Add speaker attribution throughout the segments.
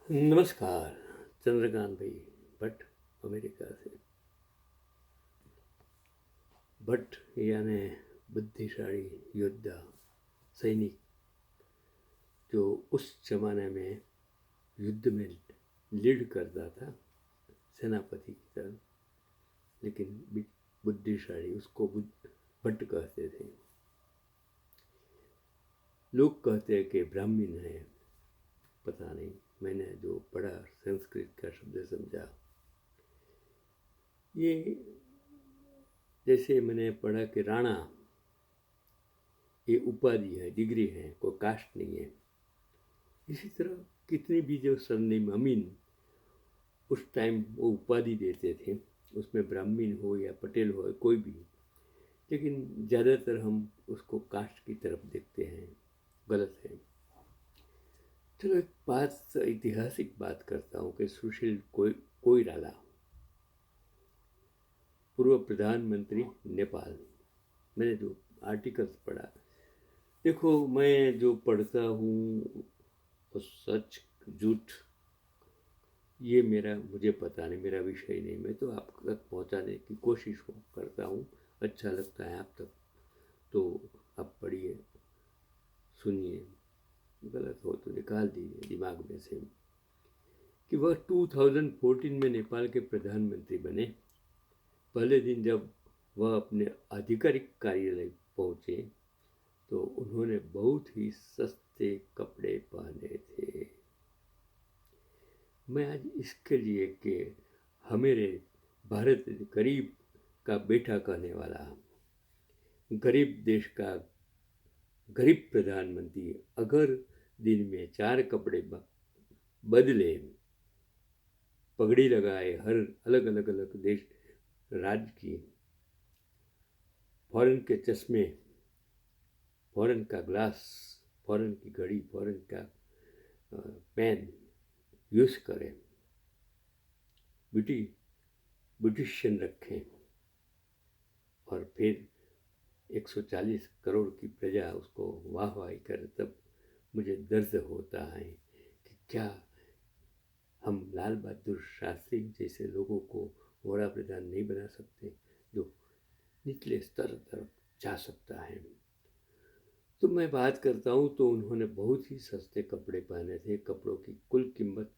Speaker 1: नमस्कार। चंद्रकांत भाई भट्ट, अमेरिका से। भट्ट यानी बुद्धिशाली योद्धा, सैनिक, जो उस जमाने में युद्ध में लीड करता था सेनापति की तरह, लेकिन बुद्धिशाली, उसको भट्ट कहते थे। लोग कहते हैं कि ब्राह्मण है, पता नहीं, मैंने जो पढ़ा संस्कृत का शब्द समझा। ये जैसे मैंने पढ़ा कि राणा ये उपाधि है, डिग्री है, कोई कास्ट नहीं है। इसी तरह कितनी भी जो सरनेम अमीन उस टाइम वो उपाधि देते थे, उसमें ब्राह्मण हो या पटेल हो, कोई भी, लेकिन ज़्यादातर हम उसको कास्ट की तरफ देखते हैं। गलत है। चलो एक बात, ऐतिहासिक बात करता हूँ कि सुशील कोइराला, पूर्व प्रधानमंत्री नेपाल। मैंने जो आर्टिकल्स पढ़ा, देखो मैं जो पढ़ता हूँ वो सच झूठ ये मुझे पता नहीं, मेरा विषय नहीं। मैं तो आप तक पहुँचाने की कोशिश करता हूँ, अच्छा लगता है आप तक तो आप पढ़िए, सुनिए, गलत हो तो निकाल दीजिए दिमाग में से। कि वह 2014 में नेपाल के प्रधानमंत्री बने। पहले दिन जब वह अपने आधिकारिक कार्यालय पहुँचे तो उन्होंने बहुत ही सस्ते कपड़े पहने थे। मैं आज इसके लिए कि हमारे भारत गरीब का बेटा कहने वाला, गरीब देश का गरीब प्रधानमंत्री अगर दिन में 4 कपड़े बदले, पगड़ी लगाए, हर अलग अलग अलग देश राज्य की, फॉरेन के चश्मे, फॉरेन का ग्लास, फॉरेन की घड़ी, फॉरेन का पेन यूज करें, ब्यूटिशियन रखें, और फिर 140 करोड़ की प्रजा उसको वाहवाही करे, तब मुझे दर्द होता है कि क्या हम लाल बहादुर शास्त्री जैसे लोगों को वड़ा प्रधान नहीं बना सकते, जो निचले स्तर तक जा सकता है। तो मैं बात करता हूँ तो उन्होंने बहुत ही सस्ते कपड़े पहने थे। कपड़ों की कुल कीमत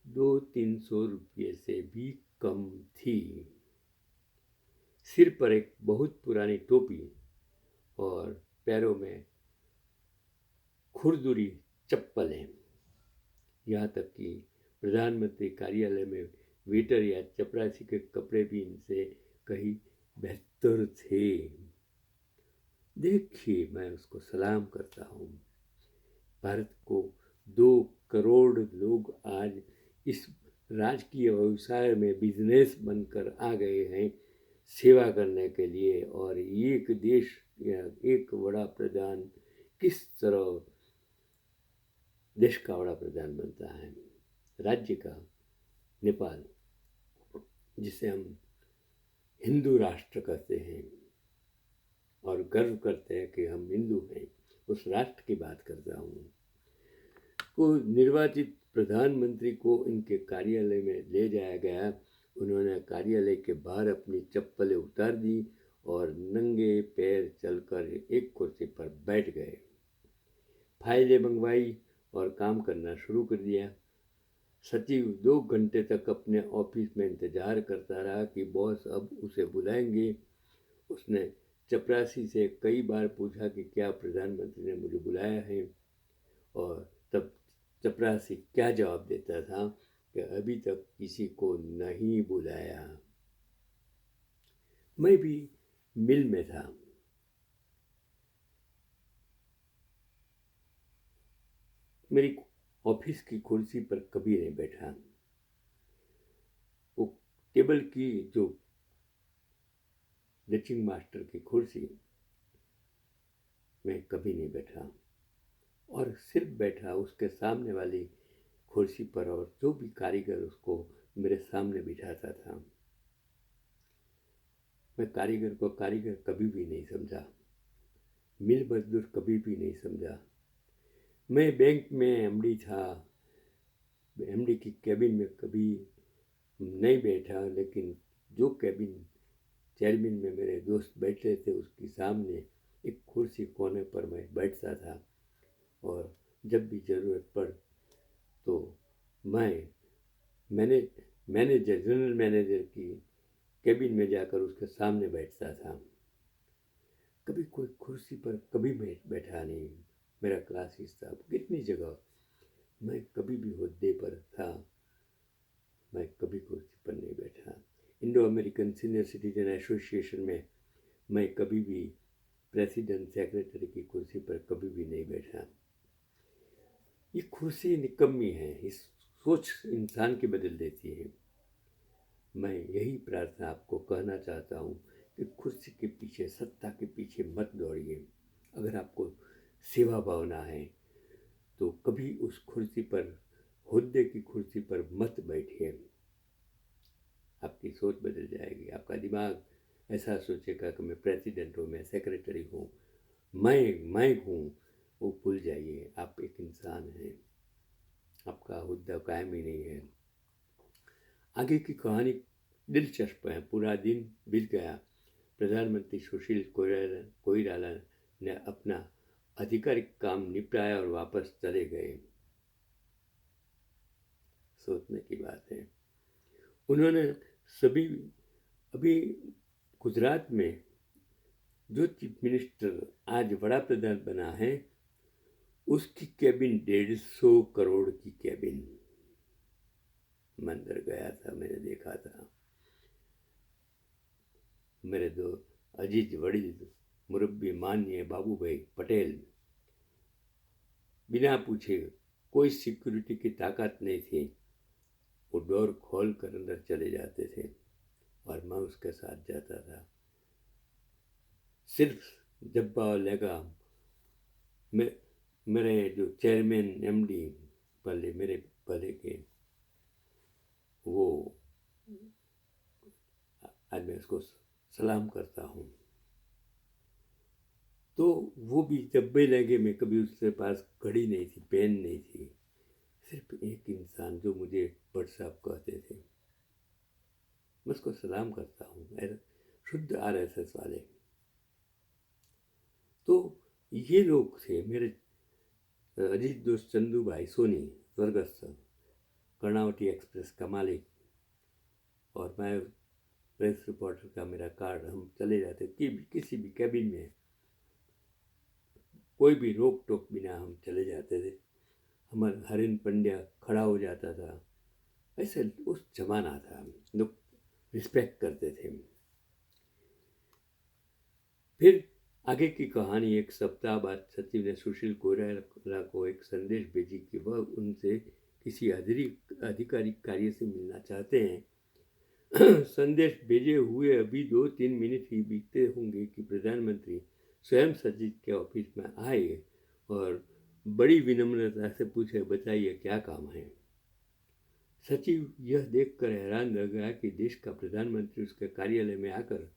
Speaker 1: 200-300 रुपये से भी कम थी। सिर पर एक बहुत पुरानी टोपी और पैरों में खुरदुरी चप्पलें। यहाँ तक कि प्रधानमंत्री कार्यालय में वेटर या चपरासी के कपड़े भी इनसे कहीं बेहतर थे। देखिए, मैं उसको सलाम करता हूँ। भारत को 2 करोड़ लोग आज इस राजकीय व्यवसाय में बिजनेस बनकर आ गए हैं सेवा करने के लिए, और एक देश या एक बड़ा प्रधान किस तरह देश का बड़ा प्रधान बनता है, राज्य का, नेपाल, जिसे हम हिंदू राष्ट्र कहते हैं और गर्व करते हैं कि हम हिंदू हैं, उस राष्ट्र की बात करता हूँ। को निर्वाचित प्रधानमंत्री को इनके कार्यालय में ले जाया गया। उन्होंने कार्यालय के बाहर अपनी चप्पलें उतार दी और नंगे पैर चलकर एक कुर्सी पर बैठ गए। फाइलें मंगवाई और काम करना शुरू कर दिया। सचिव 2 घंटे तक अपने ऑफिस में इंतजार करता रहा कि बॉस अब उसे बुलाएंगे। उसने चपरासी से कई बार पूछा कि क्या प्रधानमंत्री ने मुझे बुलाया है, और तब चपरासी क्या जवाब देता था कि अभी तक किसी को नहीं बुलाया। मैं भी मिल में था। मेरी ऑफिस की कुर्सी पर कभी नहीं बैठा। वो टेबल की जो लचिंग मास्टर की कुर्सी में कभी नहीं बैठा, और सिर्फ बैठा उसके सामने वाली कुर्सी पर, और जो भी कारीगर उसको मेरे सामने बिठाता था। मैं कारीगर को कारीगर कभी भी नहीं समझा, मिल मजदूर कभी भी नहीं समझा। मैं बैंक में एमडी था, एमडी की कैबिन में कभी नहीं बैठा, लेकिन जो कैबिन चेयरमैन में मेरे दोस्त बैठे थे उसके सामने एक कुर्सी कोने पर मैं बैठता था, और जब भी ज़रूरत पड़ तो मैंने मैनेजर जनरल मैनेजर की कैबिन में जाकर उसके सामने बैठता था। कभी कोई कुर्सी पर कभी बैठा नहीं। मेरा क्लास हिस्सा कितनी जगह मैं कभी भी ओहदे पर था, मैं कभी कुर्सी पर नहीं बैठा। Indo American senior citizen association में मैं कभी भी प्रेसिडेंट सेक्रेटरी की कुर्सी पर कभी भी नहीं बैठा। ये कुर्सी निकम्मी है, इस सोच इंसान की बदल देती है। मैं यही प्रार्थना आपको कहना चाहता हूँ कि कुर्सी के पीछे, सत्ता के पीछे मत दौड़िए। अगर आपको सेवा भावना है तो कभी उस कुर्सी पर, हुद्दे की कुर्सी पर मत बैठिए। आपकी सोच बदल जाएगी, आपका दिमाग ऐसा सोचेगा कि मैं प्रेसिडेंट हूँ, मैं सेक्रेटरी हूँ, मैं हूँ। वो भूल जाइए, आप एक इंसान हैं, आपका हुद्दा कायम ही नहीं है। आगे की कहानी दिलचस्प है। पूरा दिन बीत गया। प्रधानमंत्री सुशील कोइराला ने अपना आधिकारिक काम निपटाया और वापस चले गए। सोचने की बात है। उन्होंने अभी गुजरात में जो चीफ मिनिस्टर आज बड़ा प्रधान बना है, उसकी कैबिन 150 करोड़ की कैबिन। मंदिर गया था, मैंने देखा था। मेरे दो अजीज वड़ील मुरब्बी माननीय बाबू भाई पटेल बिना पूछे, कोई सिक्योरिटी की ताकत नहीं थी, वो डोर खोल कर अंदर चले जाते थे और मैं उसके साथ जाता था। सिर्फ जब्बा लगा मेरे जो चेयरमैन एमडी मेरे पहले के, वो आज मैं उसको सलाम करता हूँ। तो वो भी जब्बे लगे में, कभी उसके पास घड़ी नहीं थी, पेन नहीं थी, सिर्फ एक इंसान जो मुझे भट्ट साहब कहते थे। मैं उसको सलाम करता हूँ, शुद्ध आरएसएस वाले। तो ये लोग थे मेरे अजीत दोस्त चंदू भाई सोनी, स्वर्गस्थ, कर्णावती एक्सप्रेस का मालिक, और मैं प्रेस रिपोर्टर का मेरा कार्ड। हम चले जाते किसी भी कैबिन में, कोई भी रोक टोक बिना हम चले जाते थे। हमारा हरिन पंड्या खड़ा हो जाता था। ऐसे उस जमाना था, लोग रिस्पेक्ट करते थे। फिर आगे की कहानी, एक सप्ताह बाद सचिव ने सुशील कोइराला को एक संदेश भेजी कि वह उनसे किसी आधिकारिक कार्य से मिलना चाहते हैं। संदेश भेजे हुए अभी 2-3 मिनट ही बीते होंगे कि प्रधानमंत्री स्वयं सचिव के ऑफिस में आए और बड़ी विनम्रता से पूछे, बताइए क्या काम है। सचिव यह देखकर हैरान रह गया कि देश का प्रधानमंत्री उसके कार्यालय में आकर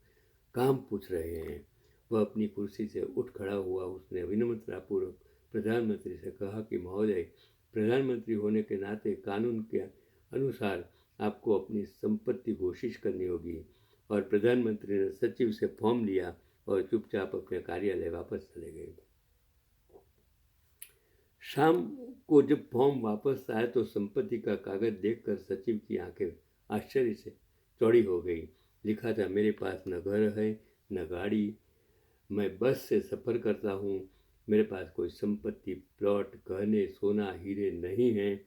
Speaker 1: काम पूछ रहे हैं। वह अपनी कुर्सी से उठ खड़ा हुआ। उसने विनम्रतापूर्वक प्रधानमंत्री से कहा कि महोदय, प्रधानमंत्री होने के नाते कानून के अनुसार आपको अपनी संपत्ति घोषित करनी होगी। और प्रधानमंत्री ने सचिव से फॉर्म लिया और चुपचाप अपने कार्यालय वापस चले गए। शाम को जब फॉर्म वापस आया तो संपत्ति का कागज देखकर सचिव की आंखें आश्चर्य से चौड़ी हो गई। लिखा था, मेरे पास न घर है न गाड़ी, मैं बस से सफ़र करता हूँ, मेरे पास कोई संपत्ति, प्लॉट, गहने, सोना, हीरे नहीं हैं,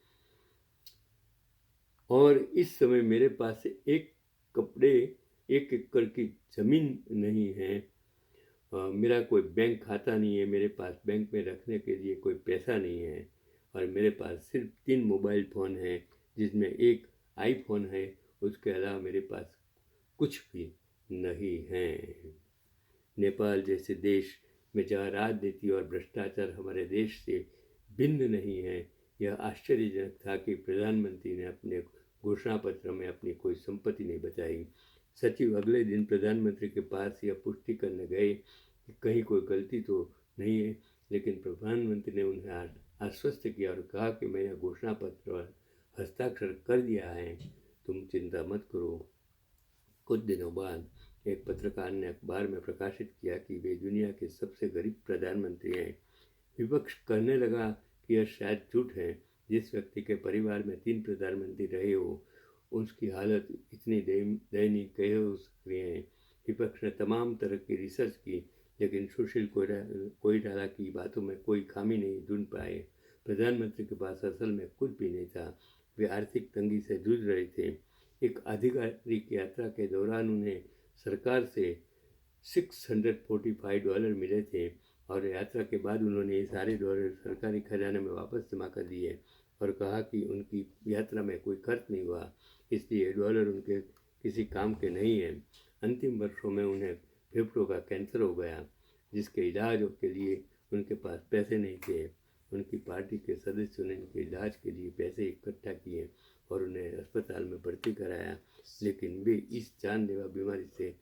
Speaker 1: और इस समय मेरे पास एक एकड़ की ज़मीन नहीं है। मेरा कोई बैंक खाता नहीं है, मेरे पास बैंक में रखने के लिए कोई पैसा नहीं है, और मेरे पास सिर्फ 3 मोबाइल फ़ोन हैं, जिसमें एक आईफोन है, उसके अलावा मेरे पास कुछ भी नहीं है। नेपाल जैसे देश में जहाँ राजनीति और भ्रष्टाचार हमारे देश से भिन्न नहीं है, यह आश्चर्यजनक था कि प्रधानमंत्री ने अपने घोषणा पत्र में अपनी कोई संपत्ति नहीं बताई। सचिव अगले दिन प्रधानमंत्री के पास यह पुष्टि करने गए कि कहीं कोई गलती तो नहीं है, लेकिन प्रधानमंत्री ने उन्हें आश्वस्त किया और कहा कि मैं यह घोषणा पत्र हस्ताक्षर कर दिया है, तुम चिंता मत करो। कुछ दिनों बाद एक पत्रकार ने अखबार में प्रकाशित किया कि वे दुनिया के सबसे गरीब प्रधानमंत्री हैं। विपक्ष कहने लगा कि यह शायद झूठ है। जिस व्यक्ति के परिवार में 3 प्रधानमंत्री रहे हो, उसकी हालत इतनी दयनीय कह हो सकती है। विपक्ष ने तमाम तरह की रिसर्च की, लेकिन सुशील कोइराला की बातों में कोई खामी नहीं ढूंढ पाए। प्रधानमंत्री के पास असल में कुछ भी नहीं था। वे आर्थिक तंगी से जूझ रहे थे। एक आधिकारिक यात्रा के दौरान उन्हें सरकार से $645 मिले थे और यात्रा के बाद उन्होंने ये सारे डॉलर सरकारी खजाने में वापस जमा कर दिए और कहा कि उनकी यात्रा में कोई खर्च नहीं हुआ, इसलिए डॉलर उनके किसी काम के नहीं हैं। अंतिम वर्षों में उन्हें फेफड़ों का कैंसर हो गया, जिसके इलाज के लिए उनके पास पैसे नहीं थे। उनकी पार्टी के सदस्यों ने उनके इलाज के लिए पैसे इकट्ठा किए और उन्हें अस्पताल में भर्ती कराया, लेकिन वे इस जानलेवा बीमारी से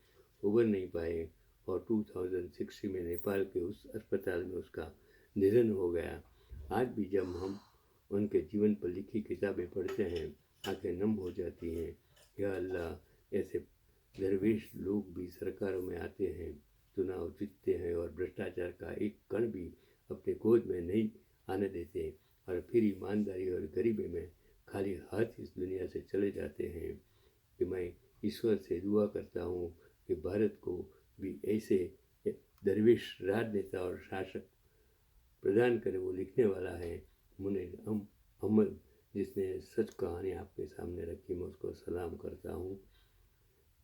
Speaker 1: उबर नहीं पाए और 2006 में नेपाल के उस अस्पताल में उसका निधन हो गया। आज भी जब हम उनके जीवन पर लिखी किताबें पढ़ते हैं, आंखें नम हो जाती हैं। या अल्लाह, ऐसे दरवेश लोग भी सरकारों में आते हैं, चुनाव जीतते हैं और भ्रष्टाचार का एक कण भी अपने गोद में नहीं आने देते और फिर ईमानदारी और गरीबी में खाली हाथ इस दुनिया से चले जाते हैं। कि मैं ईश्वर से दुआ करता हूँ कि भारत को भी ऐसे दरवेश राजनेता और शासक प्रदान करे। वो लिखने वाला है मुनीर अहमद, जिसने सच कहानी आपके सामने रखी। मैं उसको सलाम करता हूँ।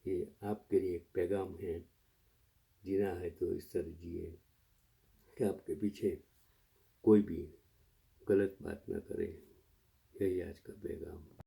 Speaker 1: ये आपके लिए एक पैगाम है, जीना है तो इस तरह जिए कि आपके पीछे कोई भी गलत बात ना करे। यही आज का पैगाम।